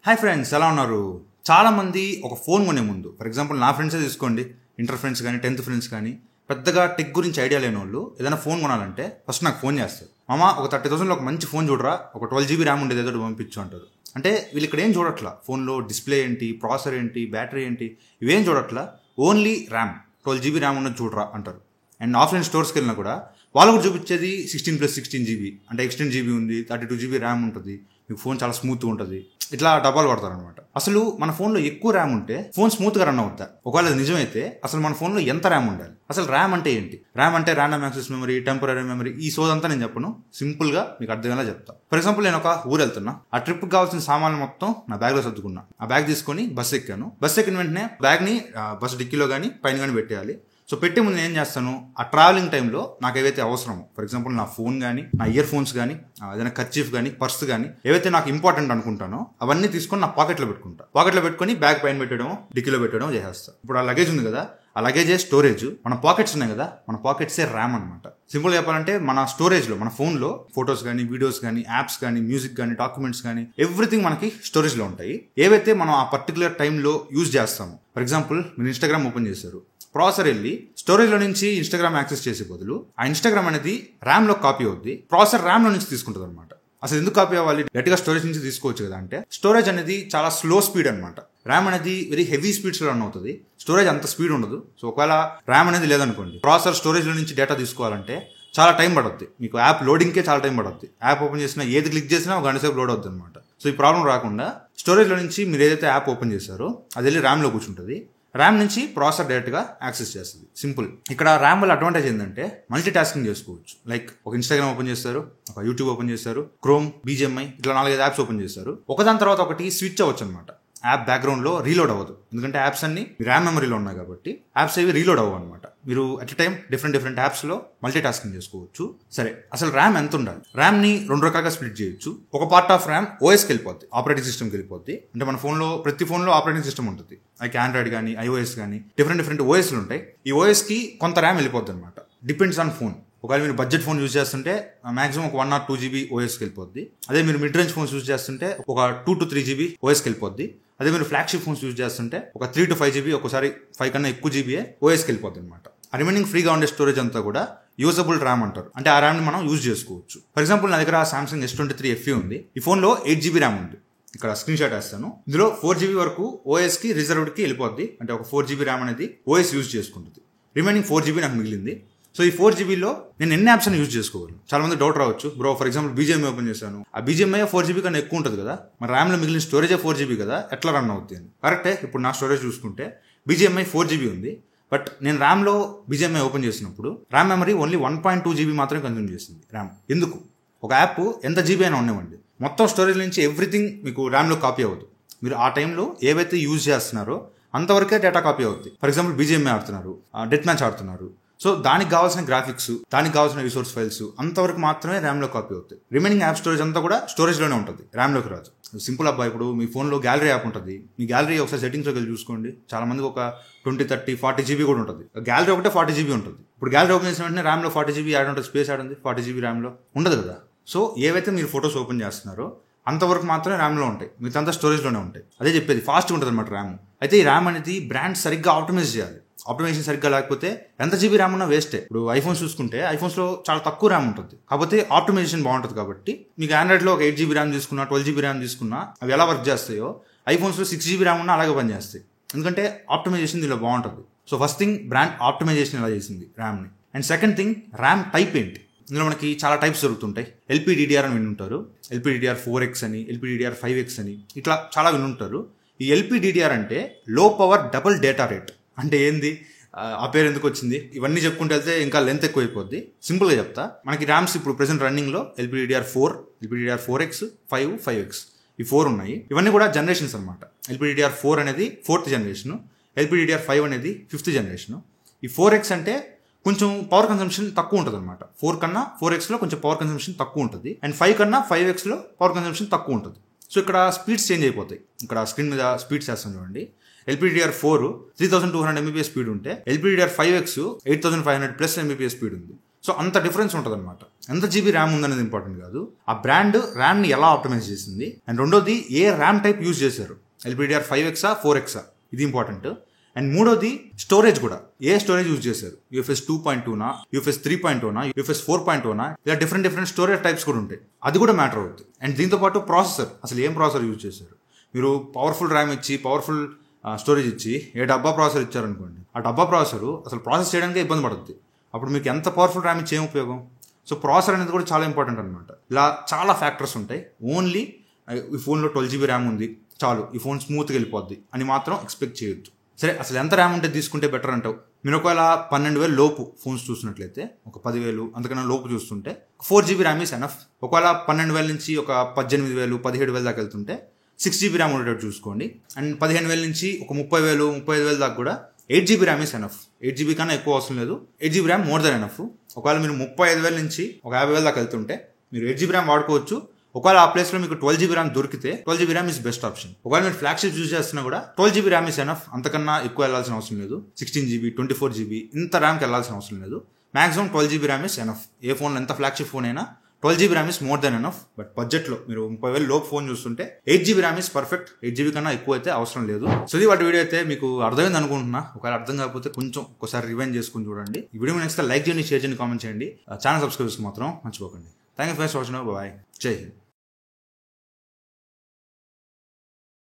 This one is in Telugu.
హాయ్ ఫ్రెండ్స్, ఎలా ఉన్నారు? చాలామంది ఒక ఫోన్ కొనే ముందు, ఫర్ ఎగ్జాంపుల్ నా ఫ్రెండ్సే తీసుకోండి, ఇంటర్ ఫ్రెండ్స్ కానీ 10th ఫ్రెండ్స్ కానీ, పెద్దగా టెక్ గురించి ఐడియా లేని వాళ్ళు ఏదైనా ఫోన్ కొనాలంటే ఫస్ట్ నాకు ఫోన్ చేస్తారు. మామ ఒక 30,000లో ఒక మంచి ఫోన్ చూడరా, ఒక 12GB ర్యామ్ ఉండేది ఏదో పంపించు అంటారు. అంటే వీళ్ళు ఇక్కడ ఏం చూడట్లా, ఫోన్లో డిస్ప్లే ఏంటి, ప్రాసెసర్ ఏంటి, బ్యాటరీ ఏంటి, ఇవేం చూడట్లా, ఓన్లీ ర్యామ్ 12GB ర్యామ్ ఉన్నది చూడరా అంటారు. అండ్ ఆఫ్లైన్ స్టోర్స్కి వెళ్ళినా కూడా వాళ్ళు కూడా చూపించేది 16+16GB, అంటే ఎక్స్టెండ్ GB ఉంది, 32GB ర్యామ్ ఉంటుంది, మీకు ఫోన్ చాలా స్మూత్గా ఉంటుంది, ఇట్లా డబ్బాలు పడతారు అనమాట. అసలు మన ఫోన్లో ఎక్కువ ర్యామ్ ఉంటే ఫోన్ స్మూత్గా రన్ అవుతా? ఒకవేళ అది నిజమైతే అసలు మన ఫోన్లో ఎంత ర్యామ్ ఉండాలి? అసలు ర్యామ్ అంటే ఏంటి? ర్యామ్ అంటే random access memory, temporary memory, ఈ సోదంతా నేను చెప్పను, సింపుల్గా మీకు అర్థమయ్యేలా చెప్తా. ఫర్ ఎగ్జాంపుల్, నేను ఒక ఊరు వెళ్తున్నా, ఆ ట్రిప్కి కావాల్సిన సామాన్లు మొత్తం నా బ్యాగ్లో సర్దుకున్నా. ఆ బ్యాగ్ తీసుకొని బస్సు ఎక్కాను. బస్సు ఎక్కిన వెంటనే బ్యాగ్ని బస్సు డిక్కీలో కానీ పైన కానీ పెట్టేయాలి. సో పెట్టే ముందు నేను ఏం చేస్తాను, ఆ ట్రావెలింగ్ టైంలో నాకు ఏవైతే అవసరమో, ఫర్ ఎగ్జాంపుల్ నా ఫోన్ కానీ, నా ఇయర్ ఫోన్స్ కానీ, ఏదైనా కర్చీఫ్ కానీ, పర్స్ కానీ, ఏవైతే నాకు ఇంపార్టెంట్ అనుకుంటానో అవన్నీ తీసుకొని నా పాకెట్లో పెట్టుకుంటా. పాకెట్లో పెట్టుకొని బ్యాగ్ పైన పెట్టడం, డిక్కీలో పెట్టడం చేసేస్తాను. ఇప్పుడు ఆ లగేజ్ ఉంది కదా, ఆ లగేజే స్టోరేజ్. మన పాకెట్స్ ఉన్నాయి కదా, మన పాకెట్సే ర్యామ్ అనమాట. సింపుల్ చెప్పాలంటే మన స్టోరేజ్లో, మన ఫోన్లో ఫొటోస్ కానీ, వీడియోస్ కానీ, యాప్స్ కానీ, మ్యూజిక్ కానీ, డాక్యుమెంట్స్ కానీ, ఎవ్రీథింగ్ మనకి స్టోరేజ్లో ఉంటాయి. ఏవైతే మనం ఆ పర్టికులర్ టైంలో యూజ్ చేస్తామో, ఫర్ ఎగ్జాంపుల్ మీరు ఇన్స్టాగ్రామ్ ఓపెన్ చేశారు, ప్రాసెసర్ వెళ్ళి స్టోరేజ్లో నుంచి ఇన్స్టాగ్రామ్ యాక్సెస్ చేసే బదులు ఆ ఇన్స్టాగ్రామ్ అనేది ర్యామ్లో కాపీ అవుద్ది, ప్రాసెసర్ ర్యామ్లో నుంచి తీసుకుంటుంది అనమాట. అసలు ఎందుకు కాపీ అవ్వాలి? గట్టిగా స్టోరేజ్ నుంచి తీసుకోవచ్చు కదా అంటే, స్టోరేజ్ అనేది చాలా స్లో స్పీడ్ అనమాట. ర్యామ్ అనేది వెరీ హెవీ స్పీడ్స్లో రన్ అవుతుంది, స్టోరేజ్ అంత స్పీడ్ ఉండదు. సో ఒకవేళ ర్యామ్ అనేది లేదనుకోండి, ప్రాసెసర్ స్టోరేజ్లో నుంచి డేటా తీసుకోవాలంటే చాలా టైం పడుద్ది. మీకు యాప్ లోడింగ్కే చాలా టైం పడుద్ది. యాప్ ఓపెన్ చేసినా, ఏది క్లిక్ చేసినా ఒక గంట సేపు లోడ్ అవుతుంది అనమాట. సో ఈ ప్రాబ్లం రాకుండా స్టోరేజ్లో నుంచి మీరు ఏదైతే యాప్ ఓపెన్ చేశారో అది వెళ్ళి ర్యామ్లో కూర్చుంటుంది, ర్యామ్ నుంచి ప్రాసెసర్ డైరెక్ట్గా యాక్సెస్ చేస్తుంది. సింపుల్. ఇక్కడ ర్యామ్ వల్ల అడ్వాంటేజ్ ఏంటంటే మల్టీ టాస్కింగ్ చేసుకోవచ్చు. లైక్ ఒక ఇన్స్టాగ్రామ్ ఓపెన్ చేస్తారు, ఒక యూట్యూబ్ ఓపెన్ చేస్తారు, క్రోమ్, BGMI, ఇట్లా 4-5 యాప్స్ ఓపెన్ చేస్తారు. ఒకదాని తర్వాత ఒకటి స్విచ్ అవ్వచ్చు అనమాట. యాప్ బ్యాక్గ్రౌండ్లో రీలోడ్ అవ్వదు, ఎందుకంటే యాప్స్ అన్ని ర్యామ్ మెమరీలో ఉన్నాయి కాబట్టి యాప్స్ ఏవి రీలోడ్ అవ్వవు అనమాట. మీరు అట్ ఎ టైం డిఫరెంట్ యాప్స్లో మల్టీ టాస్కింగ్ చేసుకోవచ్చు. సరే, అసలు ర్యామ్ ఎంత ఉండాలి? ర్యామ్ని 2 రకాలుగా స్ప్లిట్ చేయొచ్చు. ఒక పార్ట్ ఆఫ్ ర్యామ్ ఓఎస్కి వెళ్ళిపోద్ది, ఆపరేటింగ్ సిస్టమ్కి వెళ్ళిపోద్ది. అంటే మన ఫోన్లో, ప్రతి ఫోన్లో ఆపరేటింగ్ సిస్టమ్ ఉంటుంది. లైక్ ఆండ్రాయిడ్ కానీ, iOS కానీ, డిఫరెంట్ ఓఎస్లు ఉంటాయి. ఈ ఓఎస్కి కొంత ర్యామ్ వెళ్ళిపోద్ది అనమాట. Depends on phone. ఒకవేళ మీరు బడ్జెట్ ఫోన్ యూజ్ చేస్తుంటే మాక్సిమం ఒక 1 or 2GB ఓఎస్కి వెళ్ళిపోద్ది. అదే మీరు మిడ్ రేంజ్ ఫోన్స్ యూజ్ చేస్తుంటే ఒక 2 to 3GB ఓఎస్కి వెళ్ళిపోద్ది. అదే మీరు ఫ్లాగ్షిప్ ఫోన్స్ యూజ్ చేస్తుంటే ఒక 3 to 5GB, ఒకసారి 5 కన్నా ఎక్కువ జీబీఏ ఓఎస్కి వెళ్ళిపోద్ది అనమాట. ఆ రిమైనింగ్ ఫ్రీగా ఉండే స్టోరేజ్ అంతా కూడా యూజబుల్ ర్యామ్ అంటారు. అంటే ఆ ర్యామ్ని మనం యూజ్ చేసుకోవచ్చు. ఫర్ ఎగ్జాంపుల్, నా దగ్గర Samsung S23 FE ఉంది. ఈ ఫోన్లో 8GB ర్యామ్ ఉంది. ఇక్కడ స్క్రీన్ షాట్ వేస్తాను. ఇందులో 4GB వరకు ఓఎస్కి రిజర్వ్డ్కి వెళ్ళిపోద్ది. అంటే ఒక 4GB ర్యామ్ అనేది ఓఎస్ యూజ్ చేసుకుంటుంది. రిమైనింగ్ 4GB నాకు మిగిలింది. సో ఈ 4GBలో నేను ఎన్ని యాప్స్ అని యూజ్ చేసుకోవాలి? చాలా మంది డౌట్ రావచ్చు, bro for example BGMI open చేశాను, ఆ BGMI 4GB కన్నా ఎక్కువ ఉంటుంది కదా, మరి ర్యామ్లో మిగిలిన స్టోరేజే 4GB కదా, ఎట్లా రన్ అవుతుంది అని. కరెక్టే. ఇప్పుడు నా స్టోరేజ్ చూసుకుంటే BGMI 4GB ఉంది, బట్ నేను ర్యామ్లో BGMI ఓపెన్ చేసినప్పుడు ర్యామ్ మెమరీ ఓన్లీ 1.2GB మాత్రమే కన్జ్యూమ్ చేసింది ర్యామ్. ఎందుకు? ఒక యాప్ ఎంత జీబీ అయినా ఉండేవండి, మొత్తం స్టోరేజ్ నుంచి ఎవ్రీథింగ్ మీకు ర్యామ్లో కాపీ అవ్వదు. మీరు ఆ టైంలో ఏవైతే యూజ్ చేస్తున్నారో అంతవరకే డేటా కాపీ అవుతుంది. ఫర్ ఎగ్జాంపుల్ BGMI ఆడుతున్నారు, డెత్ మ్యాచ్ ఆడుతున్నారు, సో దానికి కావాల్సిన గ్రాఫిక్స్, దానికి కావాల్సిన రిసోర్స్ ఫైల్స్ అంతవరకు మాత్రమే ర్యామ్లో కాపీ అవుతాయి. రిమైనింగ్ యాప్ స్టోరేజ్ అంతా కూడా స్టోరేజ్లోనే ఉంటుంది, ర్యామ్లోకి రాదు. సింపుల్ అబ్బా, ఇప్పుడు మీ ఫోన్లో గ్యాలరీ యాప్ ఉంటుంది. మీ గ్యాలరీ ఒకసారి సెట్టింగ్స్లోకి వెళ్ళి చూసుకోండి, చాలా మందికి ఒక 20, 30, 40GB కూడా ఉంటుంది. గ్యాలరీ ఒకటే 40GB ఉంటుంది. ఇప్పుడు గ్యాలరీ ఓపెన్ చేసిన వెంటనే ర్యామ్లో 40GB యాడ్ ఉంటుంది, స్పేస్ యాడ్ ఉంది, 40GB ర్యామ్లో ఉండదు కదా. సో ఏవైతే మీరు ఫొటోస్ ఓపెన్ చేస్తున్నారో అంతవరకు మాత్రమే ర్యామ్లో ఉంటాయి, మిగతా స్టోరేజ్లోనే ఉంటాయి. అదే చెప్పేది, ఫాస్ట్గా ఉంటుంది అనమాట ర్యామ్. అయితే ఈ ర్యామ్ అనేది బ్రాండ్ సరిగ్గా ఆప్టిమైజ్ చేయాలి. ఆప్టిమైజేషన్ సరిగ్గా లేకపోతే ఎంత జీబీ ర్యామ్ ఉన్నా వేస్టే. ఇప్పుడు ఐఫోన్స్ చూసుకుంటే ఐఫోన్స్లో చాలా తక్కువ ర్యామ్ ఉంటుంది, కాకపోతే ఆప్టిమైజేషన్ బాగుంటుంది. కాబట్టి మీకు ఆండ్రాయిడ్లో ఒక 8GB ర్యామ్ తీసుకున్నా, 12GB ర్యామ్ తీసుకున్నా అవి ఎలా వర్క్ చేస్తాయో ఐఫోన్స్లో 6GB ర్యామ్ ఉన్నా అలాగే పనిచేస్తాయి, ఎందుకంటే ఆప్టిమైజేషన్ దీనిలో బాగుంటుంది. So first thing, brand optimisation ఎలా చేసింది ర్యామ్ని. And second thing, RAM type ఏంటి? ఇందులో మనకి చాలా టైప్స్ దొరుకుతుంటాయి. LPDDR అని వినుంటారు, LPDDR4X అని, LPDDR5X అని, ఇట్లా చాలా వినుంటారు. ఈ LPDDR అంటే లో పవర్ డబుల్ డేటా రేట్. అంటే ఏంది, ఆ పేరు ఎందుకు వచ్చింది, ఇవన్నీ చెప్పుకుంటే వెళ్తే ఇంకా లెంత్ ఎక్కువైపోద్ది. సింపుల్గా చెప్తా, మనకి ర్యామ్స్ ఇప్పుడు ప్రెసెంట్ రన్నింగ్లో LPDDR4, LPDDR4X, 5X, ఈ 4 ఉన్నాయి. ఇవన్నీ కూడా జనరేషన్స్ అనమాట. LPDDR4 అనేది 4th జనరేషన్, LPDDR5 అనేది 5th జనరేషన్. ఈ 4X అంటే కొంచెం పవర్ కన్సంప్షన్ తక్కువ ఉంటుంది అనమాట. 4 కన్నా 4Xలో కొంచెం పవర్ కన్సంప్షన్ తక్కువ ఉంటుంది, అండ్ 5 కన్నా 5Xలో పవర్ కన్సంప్షన్ తక్కువ ఉంటుంది. సో ఇక్కడ స్పీడ్స్ చేంజ్ అయిపోతాయి. ఇక్కడ స్క్రీన్ మీద స్పీడ్స్ చేస్తాం చూడండి. LPDDR4 3200 Mbps స్పీడ్ ఉంటే LPDDR5X 8500+ Mbps స్పీడ్ ఉంది. సో అంత డిఫరెన్స్ ఉంటుంది అనమాట. ఎంత జీబీ ర్యామ్ ఉందనేది ఇంపార్టెంట్ కాదు, ఆ బ్రాండ్ ర్యామ్ని ఎలా ఆప్టిమైజ్ చేసింది, అండ్ రెండోది ఏ ర్యామ్ టైప్ యూజ్ చేశారు, LPDDR 5X 4X, ఇది ఇంపార్టెంట్. అండ్ మూడోది స్టోరేజ్ కూడా, ఏ స్టోరేజ్ యూజ్ చేశారు, UFS 2.2నా, UFS 3.0నా, UFS 4.0నా, ఇలా డిఫరెంట్ స్టోరేజ్ టైప్స్ కూడా ఉంటాయి, అది కూడా మ్యాటర్ అవుతుంది. అండ్ దీంతోపాటు ప్రాసెసర్, అసలు ఏం ప్రాసెసర్ యూజ్ చేశారు. మీరు పవర్ఫుల్ ర్యామ్ ఇచ్చి పవర్ఫుల్ స్టోరేజ్ ఇచ్చి డబ్బా ప్రాసెసర్ ఇచ్చారనుకోండి, ఆ డబ్బా ప్రాసెసర్ అసలు ప్రాసెస్ చేయడానికి ఇబ్బంది పడుతుంది. అప్పుడు మీకు ఎంత పవర్ఫుల్ ర్యామ్ ఇచ్చి ఏం ఉపయోగం. సో ప్రాసెసర్ అనేది కూడా చాలా ఇంపార్టెంట్ అనమాట. ఇలా చాలా ఫ్యాక్టర్స్ ఉంటాయి. ఓన్లీ ఈ ఫోన్లో 12 GB ర్యామ్ ఉంది చాలు, ఈ ఫోన్ స్మూత్గా వెళ్ళిపోద్ది అని మాత్రం ఎక్స్పెక్ట్ చేయొద్దు. సరే, అసలు ఎంత ర్యామ్ ఉంటే తీసుకుంటే బెటర్ అంటావు. మీరు ఒకవేళ 12,000 లోపు ఫోన్స్ చూసినట్లయితే, ఒక 10,000 అంతకన్నా లోపు చూస్తుంటే 4 GB ర్యామ్ ఈస్ ఎనఫ్. ఒకవేళ 12,000 నుంచి ఒక 18,000 17,000 దాకా వెళ్తుంటే 6 GB ర్యామ్ ఉండేటట్టు చూసుకోండి. అండ్ 15,000 నుంచి ఒక 30,000 35,000 దాకా కూడా 8 GB RAM is enough. 8 GB కన్నా ఎక్కువ అవసరం లేదు, 8 GB RAM more than enough. ఒకవేళ మీరు 35,000 నుంచి ఒక 50,000 దాకా వెళ్తుంటే మీరు 8 GB ర్యామ్ వాడుకోవచ్చు. ఒకవేళ ఆ ప్లేస్లో మీకు 12 GB ర్యామ్ దొరికితే 12 GB RAM is best option. ఒకవేళ మీరు ఫ్లాగ్షిప్ యూజ్ చేస్తున్నా కూడా 12 GB ర్యామ్ ఇస్ ఎనఫ్. అంతకన్నా ఎక్కువ వెళ్ళాల్సిన అవసరం లేదు. 16 GB 24 GB ఇంత ర్యామ్కి వెళ్ళాల్సిన అవసరం లేదు. Maximum 12 GB RAM is enough. A phone ఎంత ఫ్లాగ్షిప్ ఫోన్ అయినా 12 GB RAM is more than enough. But బడ్జెట్లో మీరు 30,000 లోపు ఫోన్ చూస్తుంటే 8 GB RAM is perfect. 8 GB కన్నా ఎక్కువ అయితే అవసరం లేదు. సో ఇది వాటి వీడియో అయితే మీకు అర్థమైంది అనుకుంటున్నా. ఒకవేళ అర్థం కాకపోతే కొంచెం ఒకసారి రివైండ్ చేసుకుని చూడండి. ఈ వీడియో నెక్స్ట్ లైక్ చేయండి, షేర్ చేయండి, కామెంట్ చేయండి. ఛానల్ సబ్స్క్రైబ్ చేసుకుని మాత్రం మర్చిపోకండి. Thank you for watching. Bye. Jai Hind.